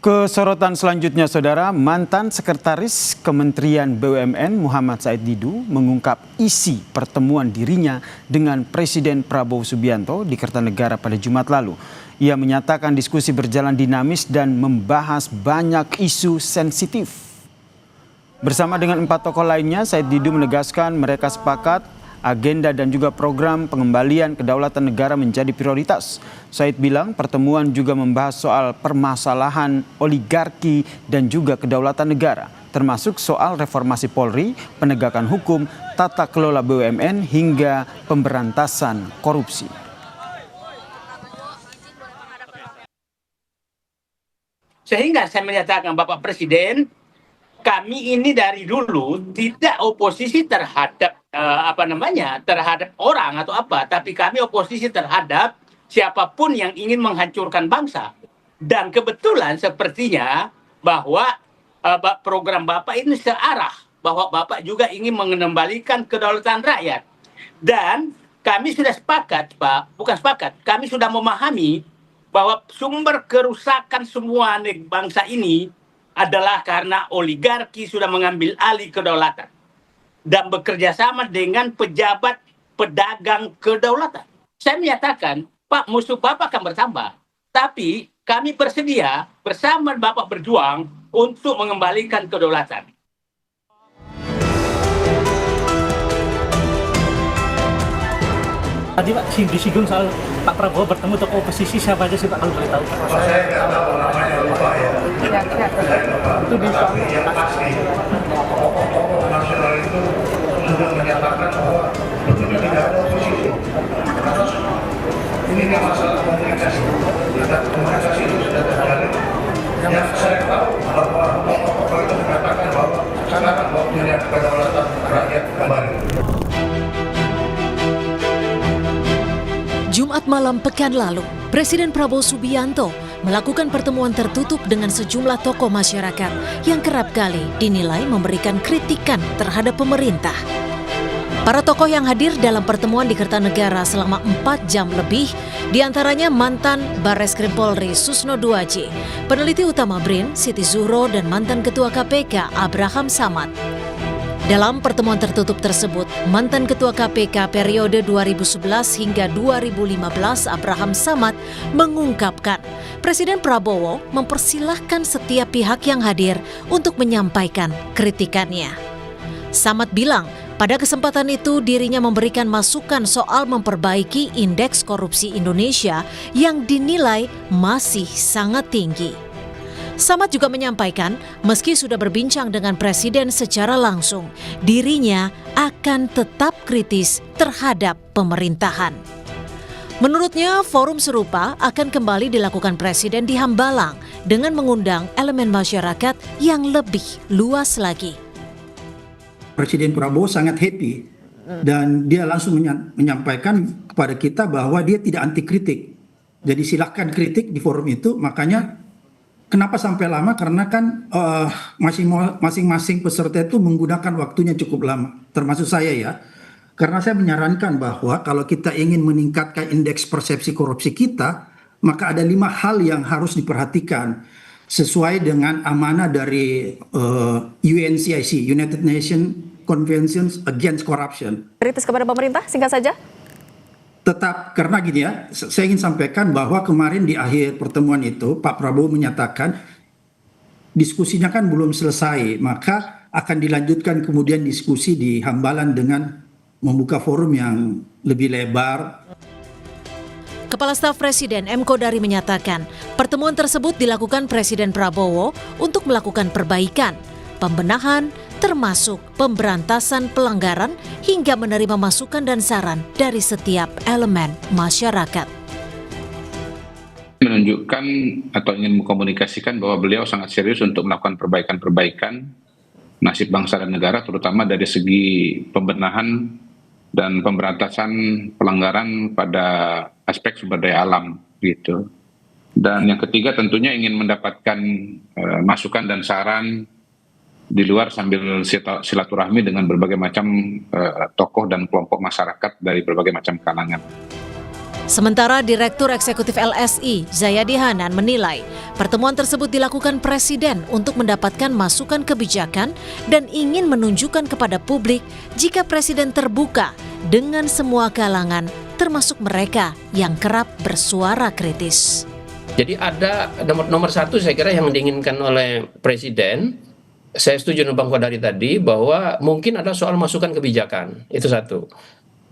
Kesorotan selanjutnya, Saudara, mantan Sekretaris Kementerian BUMN Muhammad Said Didu mengungkap isi pertemuan dirinya dengan Presiden Prabowo Subianto di Kertanegara pada Jumat lalu. Ia menyatakan diskusi berjalan dinamis dan membahas banyak isu sensitif. Bersama dengan 4 tokoh lainnya, Said Didu menegaskan mereka sepakat agenda dan juga program pengembalian kedaulatan negara menjadi prioritas. Said bilang pertemuan juga membahas soal permasalahan oligarki dan juga kedaulatan negara, termasuk soal reformasi Polri, penegakan hukum, tata kelola BUMN hingga pemberantasan korupsi. Sehingga saya menyatakan, Bapak Presiden, kami ini dari dulu tidak oposisi terhadap terhadap orang atau apa, tapi kami oposisi terhadap siapapun yang ingin menghancurkan bangsa. Dan kebetulan sepertinya bahwa program Bapak ini searah, bahwa Bapak juga ingin mengembalikan kedaulatan rakyat. Dan kami sudah sepakat, Pak, bukan sepakat, kami sudah memahami bahwa sumber kerusakan semua bangsa ini adalah karena oligarki sudah mengambil alih kedaulatan dan bekerja sama dengan pejabat pedagang kedaulatan. Saya menyatakan, Pak, musuh Bapak akan bertambah, tapi kami bersedia bersama Bapak berjuang untuk mengembalikan kedaulatan. Tadi Pak disinggung soal Pak Prabowo bertemu tokoh oposisi, siapa aja sih Pak kalau boleh tahu? Saya nggak tahu namanya, lupa ya. Itu bisa. Tokoh nasional itu sudah menyatakan bahwa tidak ada oposisi. Ini masalah komunikasi. Dan komunikasi itu sudah terjalin. Yang saya tahu bahwa tokoh itu mengatakan bahwa sekarang waktunya kedaulatan rakyat kembali. Jumat malam pekan lalu, Presiden Prabowo Subianto melakukan pertemuan tertutup dengan sejumlah tokoh masyarakat yang kerap kali dinilai memberikan kritikan terhadap pemerintah. Para tokoh yang hadir dalam pertemuan di Kertanegara selama 4 jam lebih, diantaranya mantan Barreskrim Polri Susno Duaji, peneliti utama BRIN Siti Zuhro, dan mantan Ketua KPK Abraham Samad. Dalam pertemuan tertutup tersebut, mantan Ketua KPK periode 2011 hingga 2015 Abraham Samad mengungkapkan Presiden Prabowo mempersilahkan setiap pihak yang hadir untuk menyampaikan kritikannya. Samad bilang pada kesempatan itu dirinya memberikan masukan soal memperbaiki indeks korupsi Indonesia yang dinilai masih sangat tinggi. Samad juga menyampaikan, meski sudah berbincang dengan Presiden secara langsung, dirinya akan tetap kritis terhadap pemerintahan. Menurutnya, forum serupa akan kembali dilakukan Presiden di Hambalang dengan mengundang elemen masyarakat yang lebih luas lagi. Presiden Prabowo sangat happy dan dia langsung menyampaikan kepada kita bahwa dia tidak anti kritik. Jadi silahkan kritik di forum itu, makanya kenapa sampai lama? Karena kan masing-masing peserta itu menggunakan waktunya cukup lama, termasuk saya ya. Karena saya menyarankan bahwa kalau kita ingin meningkatkan indeks persepsi korupsi kita, maka ada 5 hal yang harus diperhatikan sesuai dengan amanah dari UNCIC, United Nations Convention Against Corruption. Kritis kepada pemerintah, singkat saja. Tetap, karena gini ya, saya ingin sampaikan bahwa kemarin di akhir pertemuan itu Pak Prabowo menyatakan diskusinya kan belum selesai, maka akan dilanjutkan kemudian diskusi di Hambalang dengan membuka forum yang lebih lebar. Kepala Staf Presiden M. Kodari menyatakan pertemuan tersebut dilakukan Presiden Prabowo untuk melakukan perbaikan, pembenahan, termasuk pemberantasan pelanggaran hingga menerima masukan dan saran dari setiap elemen masyarakat. Menunjukkan atau ingin mengkomunikasikan bahwa beliau sangat serius untuk melakukan perbaikan-perbaikan nasib bangsa dan negara, terutama dari segi pembenahan dan pemberantasan pelanggaran pada aspek sumber daya alam gitu. Dan yang ketiga tentunya ingin mendapatkan masukan dan saran di luar sambil silaturahmi dengan berbagai macam tokoh dan kelompok masyarakat dari berbagai macam kalangan. Sementara Direktur Eksekutif LSI, Zayadi Hanan menilai pertemuan tersebut dilakukan Presiden untuk mendapatkan masukan kebijakan dan ingin menunjukkan kepada publik jika Presiden terbuka dengan semua kalangan, termasuk mereka yang kerap bersuara kritis. Jadi ada nomor satu saya kira yang diinginkan oleh Presiden, saya setuju dengan Bang Kodari tadi bahwa mungkin ada soal masukan kebijakan, itu satu.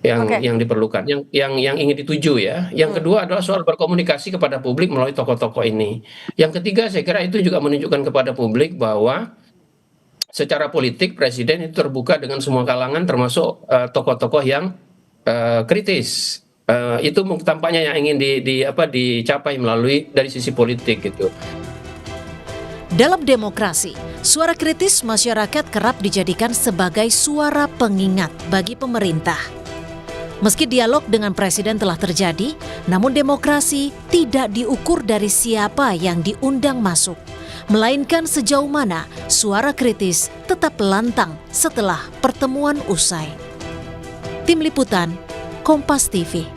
Yang diperlukan, yang ingin dituju ya. Yang kedua adalah soal berkomunikasi kepada publik melalui tokoh-tokoh ini. Yang ketiga saya kira itu juga menunjukkan kepada publik bahwa secara politik Presiden itu terbuka dengan semua kalangan termasuk tokoh-tokoh yang kritis. Itu tampaknya yang ingin dicapai melalui dari sisi politik gitu. Dalam demokrasi, suara kritis masyarakat kerap dijadikan sebagai suara pengingat bagi pemerintah. Meski dialog dengan Presiden telah terjadi, namun demokrasi tidak diukur dari siapa yang diundang masuk, melainkan sejauh mana suara kritis tetap lantang setelah pertemuan usai. Tim Liputan, Kompas TV.